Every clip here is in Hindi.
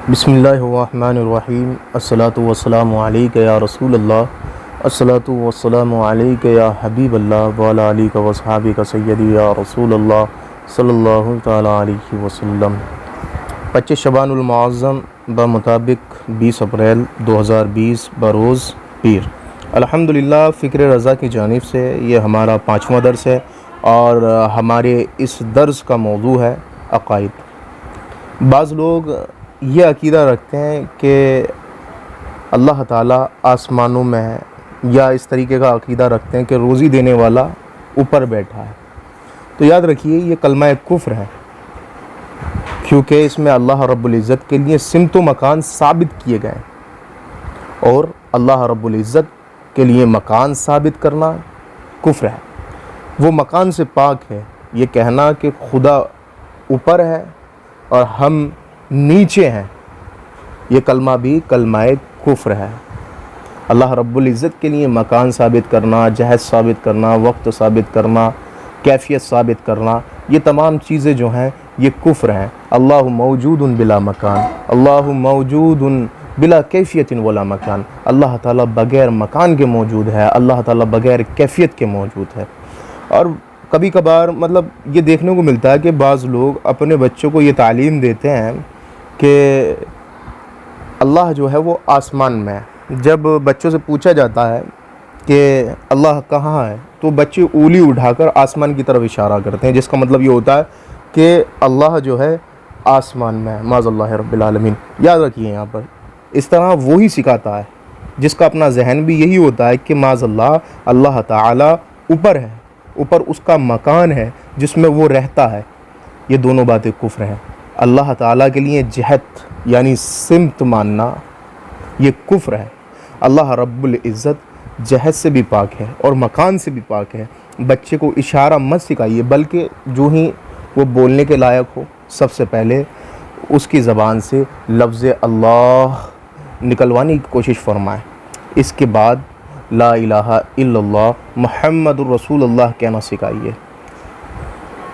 बिस्मिल्लाहिर्रहमानिर्रहीम। अस्सलातु वस्सलामु अलैका या रसूलल्लाह। अस्सलातु वस्सलामु अलैका या हबीबल्लाह व अला आलिका व अस्हाबिका सय्यदी या रसूलल्लाह सल्लल्लाहु तआला अलैहि वसल्लम। 25 शबानुल मुअज़्ज़म बमुताबिक 20 अप्रैल 2020 बरोज़ पीर। अल्हम्दुलिल्लाह फ़िक्र रज़ा की जानिब से ये हमारा 5वां दर्स है और हमारे इस दर्स का मौजू है अक़ाइद। बाज़ लोग ये अक़ीदा रखते हैं कि अल्लाह ताला आसमानों में है, या इस तरीके का अक़ीदा रखते हैं कि रोज़ी देने वाला ऊपर बैठा है। तो याद रखिए ये कलमा कुफ्र है, क्योंकि इसमें अल्लाह रब्बुल इज़्ज़त के लिए सिमत व मकान साबित किए गए और अल्लाह रब्बुल इज़्ज़त के लिए मकान साबित करना कुफ्र है। वो मकान से पाक है। ये कहना कि खुदा ऊपर है और हम नीचे हैं, ये कलमा भी कलमाए कुफ्र है। अल्लाह रब्बुल इज़्ज़त के लिए मकान साबित करना, जहद साबित करना, वक्त साबित करना, कैफियत साबित करना, ये तमाम चीज़ें जो हैं ये कुफ्र हैं। अल्लाहु मौजूदुन बिला मकान, अल्लाहु मौजूदुन बिला कैफियतिन वला मकान। अल्लाह ताला बग़ैर मकान के मौजूद है, अल्लाह ताला बग़ैर कैफियत के मौजूद है। और कभी कभार मतलब ये देखने को मिलता है कि बाज़ लोग अपने बच्चों को ये तालीम देते हैं कि अल्लाह जो है वो आसमान में है। जब बच्चों से पूछा जाता है कि अल्लाह कहाँ है, तो बच्चे उंगली उठाकर आसमान की तरफ इशारा करते हैं, जिसका मतलब ये होता है कि अल्लाह जो है आसमान में है। माज़ल्लाह रब्बिल आलमीन। याद रखिए यहाँ पर इस तरह वो ही सिखाता है जिसका अपना जहन भी यही होता है कि माज़ल्लाह अल्लाह ताला ऊपर है, ऊपर उसका मकान है जिसमें वो रहता है। ये दोनों बातें कुफ्र हैं। अल्लाह ताला के लिए जहद यानी सिमत मानना ये कुफ्र है। अल्लाह रब्बुल इज़्ज़त जहद से भी पाक है और मकान से भी पाक है। बच्चे को इशारा मत सिखाइए, बल्कि जो ही वो बोलने के लायक हो सबसे पहले उसकी ज़बान से लफ्ज़ अल्लाह निकलवाने की कोशिश फरमाएँ। इसके बाद ला इलाहा इल्लल्लाह मुहम्मदुर रसूलुल्लाह कहना सिखाइए।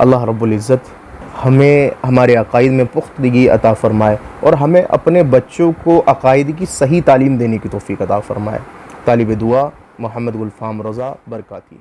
अल्लाह रब्बुल इज़्ज़त हमें हमारे अक़ाइद में पुख्तगी अता फ़रमाए और हमें अपने बच्चों को अक़ाइद की सही तालीम देने की तौफ़ीक़ अता फ़रमाए। तालिब दुआ मोहम्मद गुलफ़ाम रज़ा बरकाती।